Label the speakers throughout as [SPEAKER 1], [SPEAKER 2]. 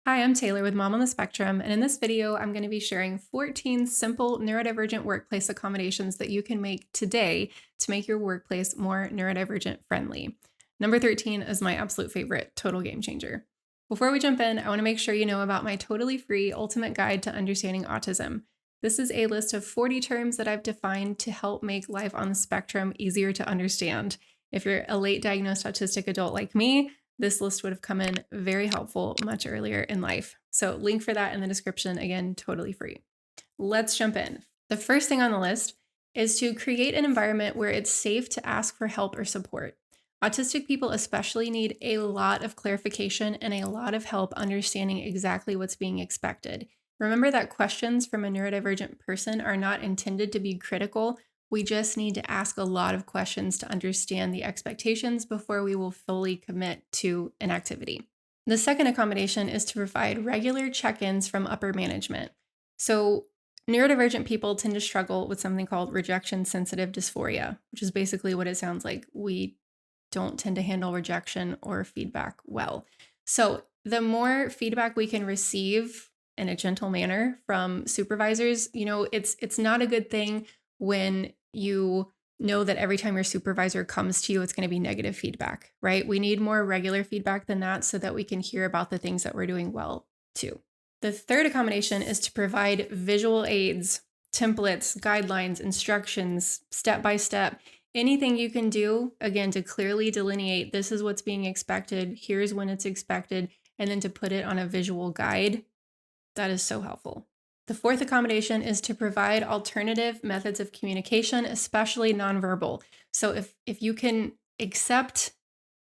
[SPEAKER 1] Hi, I'm Taylor with Mom on the Spectrum, and in this video, I'm going to be sharing 14 simple neurodivergent workplace accommodations that you can make today to make your workplace more neurodivergent friendly. Number 13 is my absolute favorite, total game changer. Before we jump in, I want to make sure you know about my totally free Ultimate Guide to Understanding Autism. This is a list of 40 terms that I've defined to help make life on the spectrum easier to understand. If you're a late diagnosed autistic adult like me, this list would have come in very helpful much earlier in life. So link for that in the description, again, totally free. Let's jump in. The first thing on the list is to create an environment where it's safe to ask for help or support. Autistic people especially need a lot of clarification and a lot of help understanding exactly what's being expected. Remember that questions from a neurodivergent person are not intended to be critical. We just need to ask a lot of questions to understand the expectations before we will fully commit to an activity. The second accommodation is to provide regular check-ins from upper management. So neurodivergent people tend to struggle with something called rejection sensitive dysphoria, which is basically what it sounds like. We don't tend to handle rejection or feedback well. So the more feedback we can receive in a gentle manner from supervisors, it's not a good thing when you know that every time your supervisor comes to you, it's going to be negative feedback, right? We need more regular feedback than that so that we can hear about the things that we're doing well too. The third accommodation is to provide visual aids, templates, guidelines, instructions, step by step, anything you can do, again, to clearly delineate this is what's being expected, here's when it's expected, and then to put it on a visual guide. That is so helpful. The fourth accommodation is to provide alternative methods of communication, especially nonverbal. So if you can accept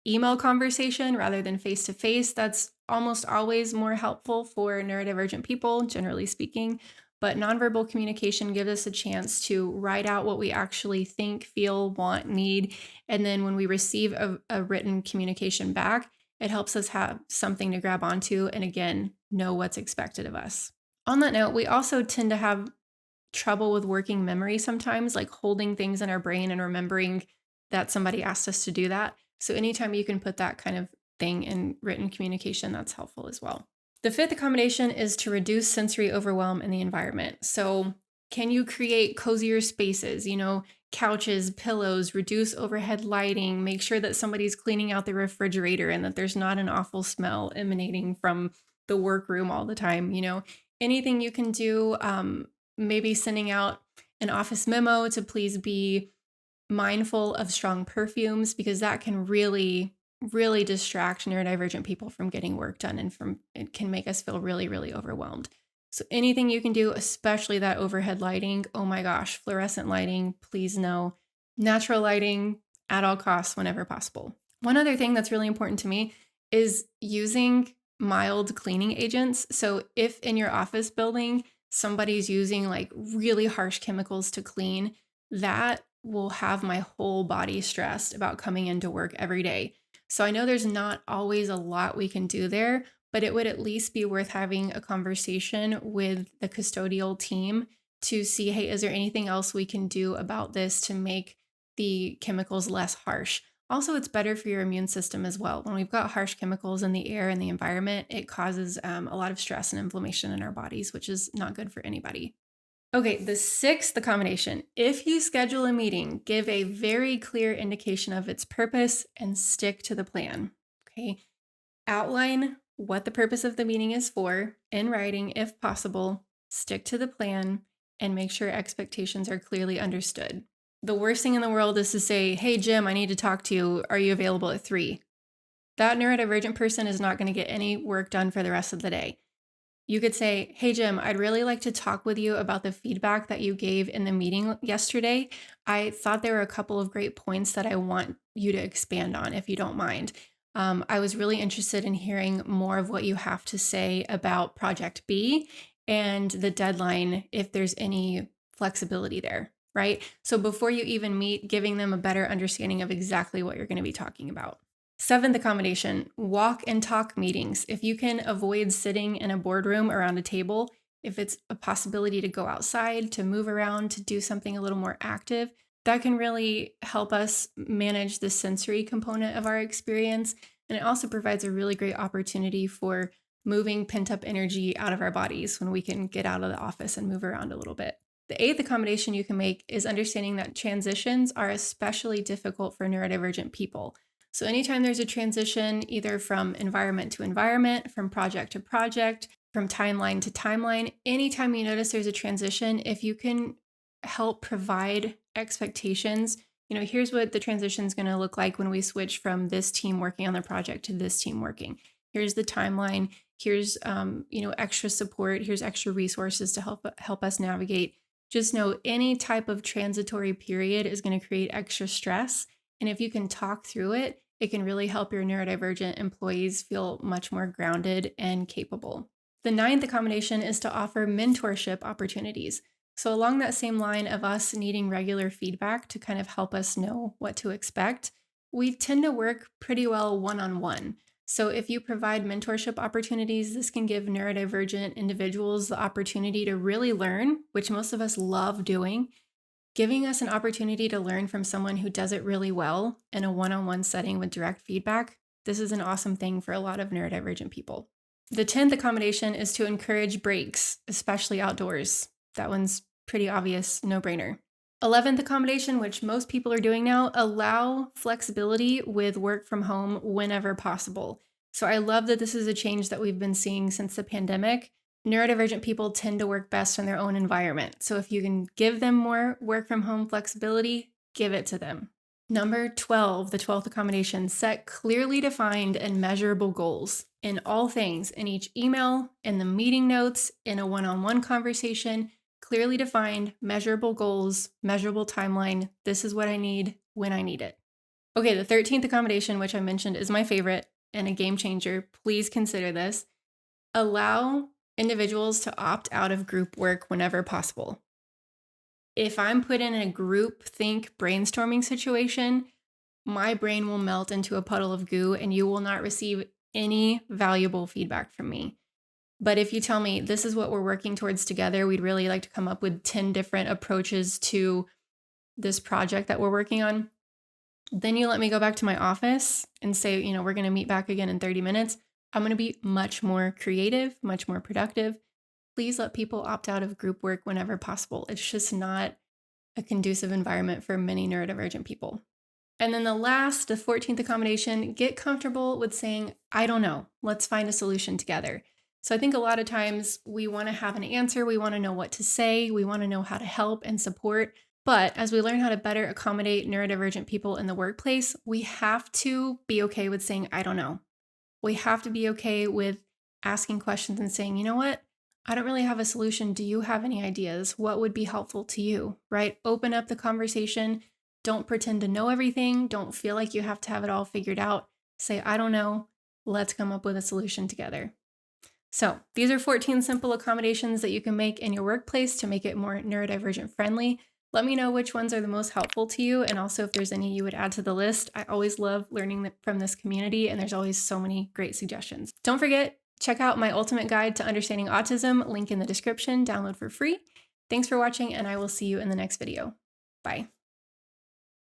[SPEAKER 1] email conversation rather than face-to-face, that's almost always more helpful for neurodivergent people, generally speaking. But nonverbal communication gives us a chance to write out what we actually think, feel, want, need. And then when we receive a written communication back, it helps us have something to grab onto and, again, know what's expected of us. On that note, we also tend to have trouble with working memory sometimes, like holding things in our brain and remembering that somebody asked us to do that. So anytime you can put that kind of thing in written communication, that's helpful as well. The fifth accommodation is to reduce sensory overwhelm in the environment. So can you create cozier spaces, couches, pillows, reduce overhead lighting, make sure that somebody's cleaning out the refrigerator and that there's not an awful smell emanating from the workroom all the time, anything you can do, maybe sending out an office memo to please be mindful of strong perfumes, because that can really distract neurodivergent people from getting work done, and it can make us feel really, really overwhelmed. So anything you can do, especially that overhead lighting, oh my gosh, fluorescent lighting, please no. Natural lighting at all costs whenever possible. One other thing that's really important to me is using mild cleaning agents. So if in your office building, somebody's using like really harsh chemicals to clean, that will have my whole body stressed about coming into work every day. So I know there's not always a lot we can do there, but it would at least be worth having a conversation with the custodial team to see, hey, is there anything else we can do about this to make the chemicals less harsh? Also, it's better for your immune system as well. When we've got harsh chemicals in the air and the environment, it causes a lot of stress and inflammation in our bodies, which is not good for anybody. Okay, the sixth accommodation. If you schedule a meeting, give a very clear indication of its purpose and stick to the plan. Okay, outline what the purpose of the meeting is for in writing if possible, stick to the plan, and make sure expectations are clearly understood. The worst thing in the world is to say, hey, Jim, I need to talk to you. Are you available at 3? That neurodivergent person is not going to get any work done for the rest of the day. You could say, hey, Jim, I'd really like to talk with you about the feedback that you gave in the meeting yesterday. I thought there were a couple of great points that I want you to expand on, if you don't mind. I was really interested in hearing more of what you have to say about Project B and the deadline, if there's any flexibility there, right? So before you even meet, giving them a better understanding of exactly what you're going to be talking about. Seventh accommodation, walk and talk meetings. If you can avoid sitting in a boardroom around a table, if it's a possibility to go outside, to move around, to do something a little more active, that can really help us manage the sensory component of our experience. And it also provides a really great opportunity for moving pent up energy out of our bodies when we can get out of the office and move around a little bit. The eighth accommodation you can make is understanding that transitions are especially difficult for neurodivergent people. So anytime there's a transition, either from environment to environment, from project to project, from timeline to timeline, anytime you notice there's a transition, if you can help provide expectations, here's what the transition is going to look like when we switch from this team working on the project to this team working. Here's the timeline. Here's extra support. Here's extra resources to help us navigate. Just know any type of transitory period is going to create extra stress. And if you can talk through it, it can really help your neurodivergent employees feel much more grounded and capable. The ninth accommodation is to offer mentorship opportunities. So along that same line of us needing regular feedback to kind of help us know what to expect, we tend to work pretty well one-on-one. So if you provide mentorship opportunities, this can give neurodivergent individuals the opportunity to really learn, which most of us love doing. Giving us an opportunity to learn from someone who does it really well in a one-on-one setting with direct feedback, this is an awesome thing for a lot of neurodivergent people. The 10th accommodation is to encourage breaks, especially outdoors. That one's pretty obvious, no-brainer. 11th accommodation, which most people are doing now, allow flexibility with work from home whenever possible. So I love that this is a change that we've been seeing since the pandemic. Neurodivergent people tend to work best in their own environment. So if you can give them more work from home flexibility, give it to them. Number 12, the 12th accommodation, set clearly defined and measurable goals in all things, in each email, in the meeting notes, in a one-on-one conversation. Clearly defined, measurable goals, measurable timeline. This is what I need when I need it. Okay, the 13th accommodation, which I mentioned is my favorite and a game changer. Please consider this. Allow individuals to opt out of group work whenever possible. If I'm put in a group think brainstorming situation, my brain will melt into a puddle of goo and you will not receive any valuable feedback from me. But if you tell me this is what we're working towards together, we'd really like to come up with 10 different approaches to this project that we're working on, then you let me go back to my office and say, we're going to meet back again in 30 minutes. I'm going to be much more creative, much more productive. Please let people opt out of group work whenever possible. It's just not a conducive environment for many neurodivergent people. And then the 14th accommodation, get comfortable with saying, I don't know, let's find a solution together. So I think a lot of times we want to have an answer. We want to know what to say. We want to know how to help and support. But as we learn how to better accommodate neurodivergent people in the workplace, we have to be okay with saying, I don't know. We have to be okay with asking questions and saying, you know what? I don't really have a solution. Do you have any ideas? What would be helpful to you, right? Open up the conversation. Don't pretend to know everything. Don't feel like you have to have it all figured out. Say, I don't know. Let's come up with a solution together. So these are 14 simple accommodations that you can make in your workplace to make it more neurodivergent friendly. Let me know which ones are the most helpful to you, and also if there's any you would add to the list. I always love learning from this community, and there's always so many great suggestions. Don't forget, check out my ultimate guide to understanding autism, link in the description, download for free. Thanks for watching, and I will see you in the next video. Bye.